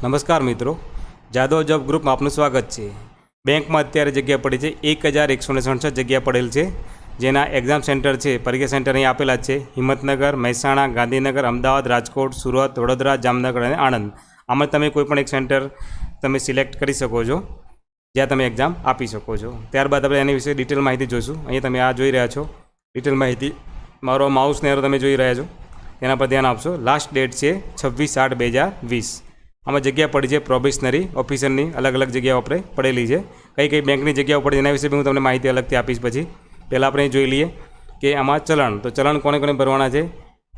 નમસ્કાર મિત્રો, જાદવ જોબ ગ્રુપમાં આપનું સ્વાગત છે. બેંકમાં અત્યારે જગ્યા પડી છે 1167 જગ્યા પડેલ છે, જેના એક્ઝામ સેન્ટર છે, પરીક્ષા સેન્ટર અહીં આપેલા છે. હિંમતનગર, મહેસાણા, ગાંધીનગર, અમદાવાદ, રાજકોટ, સુરત, વડોદરા, જામનગર અને આણંદ. આમાં તમે કોઈપણ એક સેન્ટર તમે સિલેક્ટ કરી શકો છો, જ્યાં તમે એક્ઝામ આપી શકો છો. ત્યારબાદ આપણે એની વિશે ડિટેલ માહિતી જોઈશું. અહીંયા તમે આ જોઈ રહ્યા છો ડિટેલ માહિતી. મારો માઉસનો એરો તમે જોઈ રહ્યા છો, તેના પર ધ્યાન આપશો. લાસ્ટ ડેટ છે 26/8/2020. આમાં જગ્યા પડી છે પ્રોબેશનરી ઓફિસરની, અલગ અલગ જગ્યાઓ આપણે પડેલી છે. કઈ કઈ બેંકની જગ્યાઓ પડી એના વિશે બી હું તમને માહિતી અલગથી આપીશ. પછી પહેલાં આપણે જોઈ લઈએ કે આમાં ચલણ, તો ચલણ કોને કોને ભરવાના છે.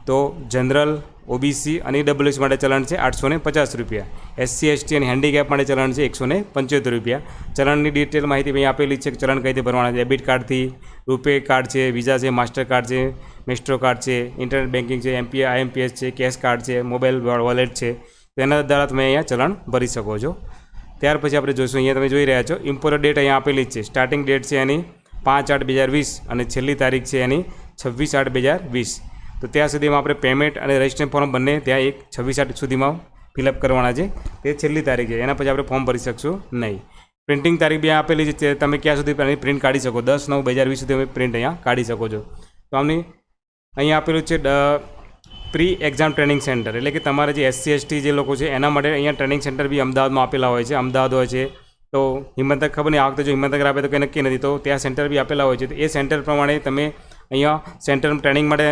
તો જનરલ, ઓબીસી અને ઈડબ્લ્યુએસ માટે ચલણ છે 850 રૂપિયા. એસસી, એસટી અને હેન્ડીકેપ માટે ચલણ છે 175 રૂપિયા. ચલણની ડિટેલ માહિતી અહીં આપેલી છે કે ચલણ કઈ રીતે ભરવાના છે. ડેબિટ કાર્ડથી, રૂપે કાર્ડ છે, વિઝા છે, માસ્ટર કાર્ડ છે, મેસ્ટ્રો કાર્ડ છે, ઇન્ટરનેટ બેન્કિંગ છે, એમપીઆઈ, આઈએમપીએસ છે, કેશ કાર્ડ છે, મોબાઈલ વોલેટ છે, તેના દ્વારા તમે અહીંયા ચલણ ભરી શકો છો. ત્યાર પછી આપણે જોઈશું, અહીંયા તમે જોઈ રહ્યા છો ઇમ્પોર્ટ ડેટ અહીંયા આપેલી જ છે. સ્ટાર્ટિંગ ડેટ છે એની 5/8/2020 અને છેલ્લી તારીખ છે એની 26/8/2020. તો ત્યાં સુધીમાં આપણે પેમેન્ટ અને રજિસ્ટ્રેશન ફોર્મ બંને ત્યાં 26/8 સુધીમાં ફિલઅપ કરવાના છે. તે છેલ્લી તારીખ છે, એના પછી આપણે ફોર્મ ભરી શકશું નહીં. પ્રિન્ટિંગ તારીખ બી આપેલી છે, તમે ક્યાં સુધી પ્રિન્ટ કાઢી શકો. 10/9/2020 સુધી તમે પ્રિન્ટ અહીંયા કાઢી શકો છો. તો આમની અહીંયા આપેલું છે પ્રી એક્ઝામ ટ્રેનિંગ સેન્ટર, એટલે કે તમારે જે એસસી એસટી જે લોકો છે એના માટે અહીંયા ટ્રેનિંગ સેન્ટર બી અમદાવાદમાં આપેલા હોય છે. અમદાવાદ હોય છે, તો હિંમતનગર ખબર નહીં, આ વખતે જો હિંમતનગર આપે તો કંઈ નક્કી નથી, તો ત્યાં સેન્ટર બી આપેલા હોય છે. તો એ સેન્ટર પ્રમાણે તમે અહીંયા સેન્ટર ટ્રેનિંગ માટે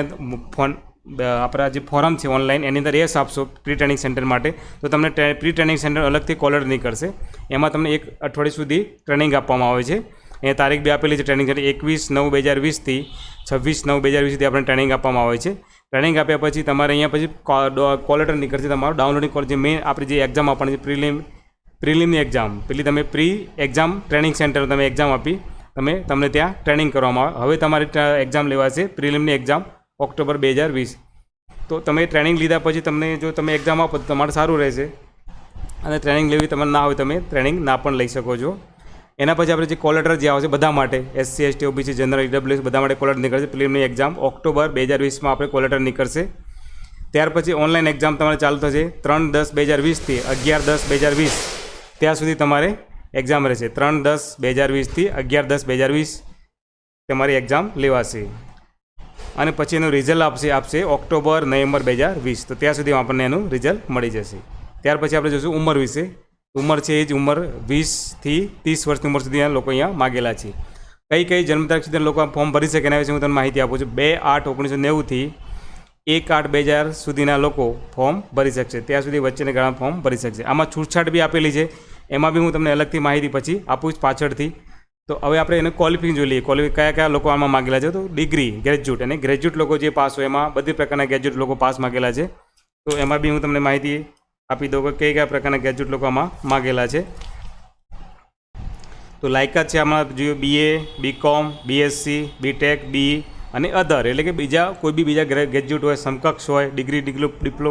આપણા જે ફોરમ છે ઓનલાઈન, એની અંદર એસ આપશો પ્રી ટ્રેનિંગ સેન્ટર માટે, તો તમને પ્રી ટ્રેનિંગ સેન્ટર અલગથી કોલર નહીં કરશે. એમાં તમને 1 અઠવાડિયા સુધી ટ્રેનિંગ આપવામાં આવે છે. અહીંયા તારીખ બી આપેલી છે ટ્રેનિંગ સેન્ટર 21/9/2020 થી 26/9/2020 સુધી આપણે ટ્રેનિંગ આપવામાં આવે છે. ટ્રેનિંગ આપ્યા પછી તમારે અહીંયા પછી કોલ લેટર નીકળશે તમારું ડાઉનલોડિંગ કોલ, જે મેઇન આપણી જે એક્ઝામ આપવાની છે પ્રિલિમની એક્ઝામ, પેલી તમે પ્રી એક્ઝામ ટ્રેનિંગ સેન્ટર તમે એક્ઝામ આપી, તમને ત્યાં ટ્રેનિંગ કરવામાં આવે. હવે તમારી એક્ઝામ લેવાશે પ્રિલિમની એક્ઝામ ઓક્ટોબર 2020. તો તમે ટ્રેનિંગ લીધા પછી તમને જો તમે એક્ઝામ આપો તો તમારે સારું રહેશે, અને ટ્રેનિંગ લેવી તમારે ના હોય તમે ટ્રેનિંગ ના પણ લઈ શકો છો. એના પછી આપણે જે કોલ લેટર જે આવશે બધા માટે, SC ST OBC general EWS બધા માટે કોલ લેટર નીકળશે. પ્રિલિમની એક્ઝામ ઓક્ટોબર 2020માં આપણે કોલ લેટર નીકળશે. ત્યાર પછી ઓનલાઈન એક્ઝામ તમારે ચાલુ થશે 3/10/2020 થી 11/10/2020 ત્યાં સુધી તમારે એક્ઝામ રહેશે. 3/10/2020 થી 11/10/2020 તમારી એક્ઝામ લેવાશે. અને પછી એનું રિઝલ્ટ આપશે ઓક્ટોબર નવેમ્બર 2020. તો ત્યાં સુધી આપણને એનું રિઝલ્ટ મળી જશે. ત્યાર પછી આપણે જોઈશું ઉંમર વિશે. ઉંમર છે એ જ ઉંમર 20 થી 30 વર્ષની ઉંમર સુધી લોકો અહીંયા માગેલા છે. કઈ જન્મ તારીખ સુધી લોકો ફોર્મ ભરી શકે એના વિશે હું તમને માહિતી આપું છું. 2/8/1990 થી 1/8/2000 સુધીના લોકો ફોર્મ ભરી શકશે. ત્યાં સુધી વચ્ચેના ગાળામાં ફોર્મ ભરી શકશે. આમાં છૂટછાટ બી આપેલી છે, એમાં બી હું તમને અલગથી માહિતી પછી આપું પાછળથી. તો હવે આપણે એને ક્વોલિફિકેશન જોઈ લઈએ. કયા લોકો આમાં માગેલા છે. તો ડિગ્રી, ગ્રેજ્યુએટ અને ગ્રેજ્યુએટ લોકો જે પાસ હોય, એમાં બધી પ્રકારના ગ્રેજ્યુએટ લોકો પાસ માગેલા છે. તો એમાં બી હું તમને માહિતી આપી દઉં કે કયા પ્રકારના ગ્રેજ્યુએટ લોકો આમાં માગેલા છે. તો લાયકાત છે આમાં જોઈએ BA, BCom, BSc, BTech, BE અને અધર, એટલે કે કોઈ બી બીજા ગ્રેજ્યુએટ હોય, સમકક્ષ હોય, ડિગ્રી ડિપ્લો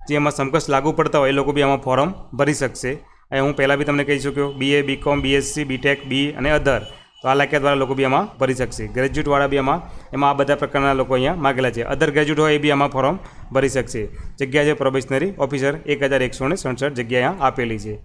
જે એમાં સમકક્ષ લાગુ પડતા હોય એ લોકો બી આમાં ફોર્મ ભરી શકશે. અહીં હું પહેલાં બી તમને કહી શક્યો BA, BCom, BSc, BTech, BE અને અધર. તો આ લાયકાતવાળા લોકો બી આમાં ભરી શકશે. ગ્રેજ્યુએટવાળા બી એમાં આ બધા પ્રકારના લોકો અહીંયા માગેલા છે. અધર ગ્રેજ્યુએટ હોય એ બી આમાં ફોર્મ ભરી શકશે. જગ્યા છે પ્રોબેશનરી ઓફિસર 1167 જગ્યા અહીંયા આપેલી છે.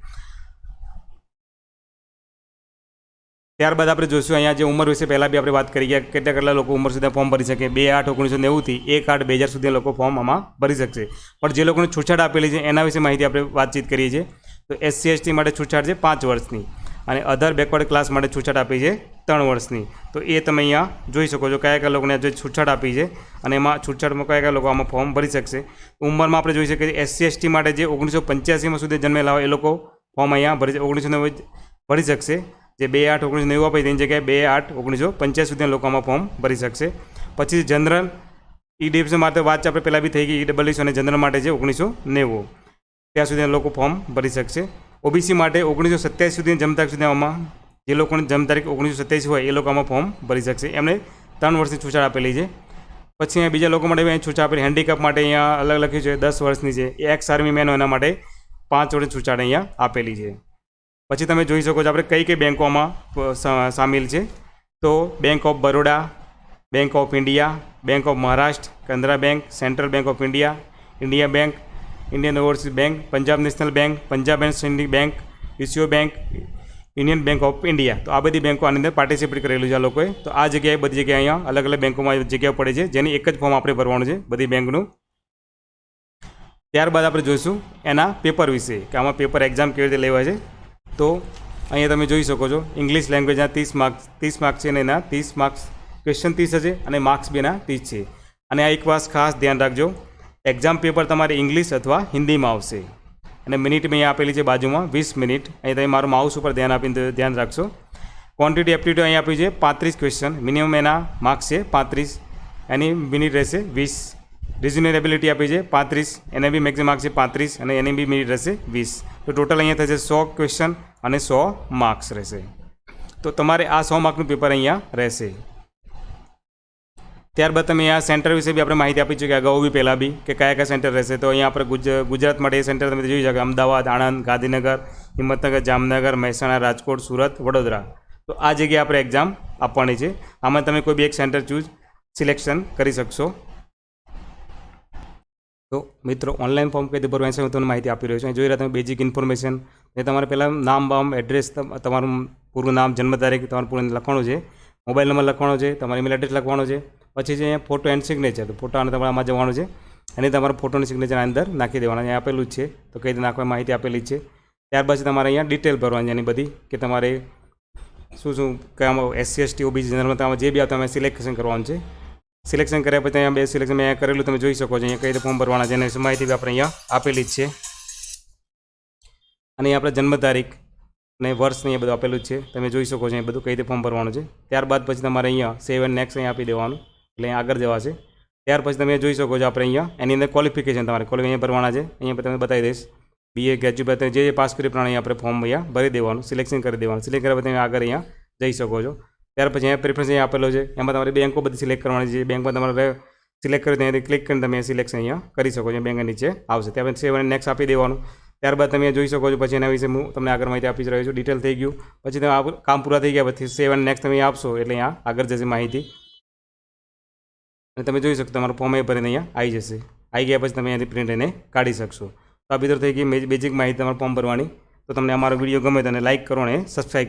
ત્યારબાદ આપણે જોઈશું અહીંયા જે ઉંમર વિશે પહેલાં બી આપણે વાત કરી ગયા, કેટલા લોકો ઉંમર સુધી ફોર્મ ભરી શકે. 2/8/1990 થી 1/8/2000 સુધી લોકો ફોર્મ આમાં ભરી શકશે. પણ જે લોકોને છૂટછાટ આપેલી છે એના વિશે માહિતી આપણે વાતચીત કરીએ છીએ. તો એસસી એસટી માટે છૂટછાટ છે 5 વર્ષની, અને અધર બેકવર્ડ ક્લાસ માટે છૂટછાટ આપી છે 3 વર્ષની. તો એ તમે અહીંયા જોઈ શકો છો કયા લોકોને જે છૂટછાટ આપી છે, અને એમાં છૂટછાટમાં કયા લોકો આમાં ફોર્મ ભરી શકશે. ઉંમરમાં આપણે જોઈ શકીએ એસસી એસટી માટે જે 1985માં સુધી જન્મેલા હોય એ લોકો ફોર્મ અહીંયા 1990 ભરી શકશે. જે 2/8/1990 આપે તેની જગ્યાએ 2/8/1985 સુધીના લોકો આમાં ફોર્મ ભરી શકશે. પછી જનરલ ઈડબ્લ્યુએસ માટે વાત આપણે પહેલાં બી થઈ ગઈ. ઈડબ્લ્યુએસ અને જનરલ માટે છે 1990 ત્યાં સુધીના લોકો ફોર્મ ભરી શકશે. ઓબીસી માટે 1987 સુધીની જન્મ તારીખ સુધીમાં જે લોકોની જન્મ તારીખ 1987 હોય એ લોકો આમાં ફોર્મ ભરી શકશે. એમને 3 વર્ષની છૂટછાટ આપેલી છે. પછી અહીંયા બીજા લોકો માટે અહીં છૂટછાટ આપેલી. હેન્ડીકેપ માટે અહીંયા અલગ લખ્યું છે 10 વર્ષની છે. એક્સ આર્મી મેન હોય એના માટે 5 વર્ષની છૂટછાટ અહીંયા આપેલી છે. પછી તમે જોઈ શકો છો આપણે કઈ બેંકોમાં સામેલ છે. તો Bank of Baroda, Bank of India, Bank of Maharashtra, Canara Bank, Central Bank of India, India Bank, Indian Overseas Bank, Punjab National Bank, Punjab and Sindh Bank, UCO Bank, Union Bank of India. તો આ બધી બેંકો આની અંદર પાર્ટિસિપેટ કરેલું છે આ લોકોએ. તો આ જગ્યાએ બધી જગ્યાએ અહીંયા અલગ અલગ બેંકોમાં જગ્યાઓ પડે છે, જેની એક જ ફોર્મ આપણે ભરવાનું છે બધી બેંકનું. ત્યારબાદ આપણે જોઈશું એના પેપર વિશે, કે આમાં પેપર એક્ઝામ કેવી રીતે લેવાય છે. તો અહીંયા તમે જોઈ શકો છો, ઇંગ્લિશ લેંગ્વેજના 30 માર્ક્સ છે, અને એના 30 માર્ક્સ ક્વેશ્ચન 30 હશે અને માર્ક્સ બેના 30 છે. અને આ એક વાત ખાસ ધ્યાન રાખજો, એક્ઝામ પેપર તમારે ઇંગ્લિશ અથવા હિન્દીમાં આવશે. અને મિનિટ મેં અહીંયા આપેલી છે બાજુમાં 20 મિનિટ. અહીં તમે મારું માઉસ ઉપર ધ્યાન આપીને ધ્યાન રાખશો. ક્વોન્ટિટી એપ્ટિટ્યૂડ અહીં આપ્યું છે 35 ક્વેશ્ચન, મિનિમમ એના માર્ક્સ છે 35, એની મિનિટ રહેશે 20. રિઝનિંગ એબિલિટી આપી છે 35, એને બી મેક્સિમમ માર્ક્સ છે 35, અને એની બી મિનિટ રહેશે 20. તો ટોટલ અહીંયા થશે 100 ક્વેશ્ચન અને 100 માર્ક્સ રહેશે. તો તમારે આ 100 માર્કનું પેપર અહીંયા રહેશે. ત્યારબાદ તમે અહીંયા સેન્ટર વિશે બી આપણે માહિતી આપી છે કે અગાઉ બી પહેલાં બી કે કયા કયા સેન્ટર રહેશે. તો અહીંયા આપણે ગુજરાત માટે એ સેન્ટર તમે જોઈ શકો, અમદાવાદ, આણંદ, ગાંધીનગર, હિંમતનગર, જામનગર, મહેસાણા, રાજકોટ, સુરત, વડોદરા. તો આ જગ્યાએ આપણે એક્ઝામ આપવાની છે. આમાં તમે કોઈ બી એક સેન્ટર સિલેક્શન કરી શકશો. તો મિત્રો, ઓનલાઈન ફોર્મ કઈ રીતે ભરવાનું છે હું તમને માહિતી આપી રહ્યો છું. જોઈ રહ્યા તમે બેઝિક ઇન્ફોર્મેશન. એ તમારે પહેલાં નામ બામ એડ્રેસ, તમારું પૂરું નામ, જન્મ તારીખ તમારું પૂરું લખવાનું છે, મોબાઈલ નંબર લખવાનો છે, તમારો ઈમેલ એડ્રેસ લખવાનો છે. પછી છે અહીંયા ફોટો એન્ડ સિગ્નેચર. તો ફોટો અને તમારે આમાં જવાનું છે અને તમારા ફોટોની સિગ્નેચર અંદર નાખી દેવાના. અહીંયા આપેલું જ છે, તો કઈ રીતે નાખવાની માહિતી આપેલી છે. ત્યારબાદ તમારે અહીંયા ડિટેલ ભરવાની છે એની બધી, કે તમારે શું કયામાં SC ST OBC જનરલમાં તમારે જે બી આવતા તમે સિલેક્શન કરવાનું છે. સિલેક્શન કર્યા પછી અહીંયા બે સિલેક્શન મેં અહીંયા કરેલું તમે જોઈ શકો છો. અહીંયા કઈ રીતે ફોર્મ ભરવાના છે એના વિશે માહિતી આપણે અહીંયા આપેલી જ છે. અને અહીંયા આપણે જન્મ તારીખ અને વર્ષ અહીંયા બધું આપેલું જ છે, તમે જોઈ શકો છો અહીંયા બધું કઈ રીતે ફોર્મ ભરવાનું છે. ત્યારબાદ પછી તમારે અહીંયા સેવ એન્ડ નેક્સ્ટ અહીંયા આપી દેવાનું, એટલે અહીંયા આગળ જવાશે. ત્યાર પછી તમે જોઈ શકો છો આપણે અહીંયા એની અંદર ક્વોલિફિકેશન તમારે અહીંયા ભરવાના છે. અહીંયા તમે બતાવી દઈશ, BA ગ્રેજ્યુએટ જે પાસ કરી પ્રમાણે આપણે ફોર્મ અહીંયા ભરી દેવાનું, સિલેક્શન કરી દેવાનું. સિલેક્ટ કર્યા પછી તમે આગળ અહીંયા જઈ શકો છો. ત્યાર પછી અહીંયા પ્રેફરન્સ અહીંયા આપેલો છે, એમાં તમારી બેંકો બધી સિલેક્ટ કરવાની છે. બેંકમાં તમારે સિલેક્ટ કરી ત્યાંથી ક્લિક કરીને તમે સિલેક્શન અહીંયા કરી શકો છો. બેંક નીચે આવશે, ત્યાર પછી સેવ અને નેક્સ્ટ આપી દેવાનું. ત્યારબાદ તમે જોઈ શકો છો. પછી એના વિશે હું તમને આગળ માહિતી આપી રહ્યો છું. ડિટેલ થઈ ગયું પછી તમે કામ પૂરા થઈ ગયા પછી સેવ અને નેક્સ્ટ તમે આપશો એટલે અહીંયા આગળ જશે માહિતી. અને તમે જોઈ શકો તમારું ફોર્મ એ ભરીને અહીંયા આવી જશે. આવી ગયા પછી તમે અહીંયાથી પ્રિન્ટ એને કાઢી શકશો. તો આ ભીતર થઈ ગઈ બેઝિક માહિતી તમારું ફોર્મ ભરવાની. તો તમને અમારો વિડીયો ગમે તો લાઇક કરો અને સબસ્ક્રાઈબ કરો.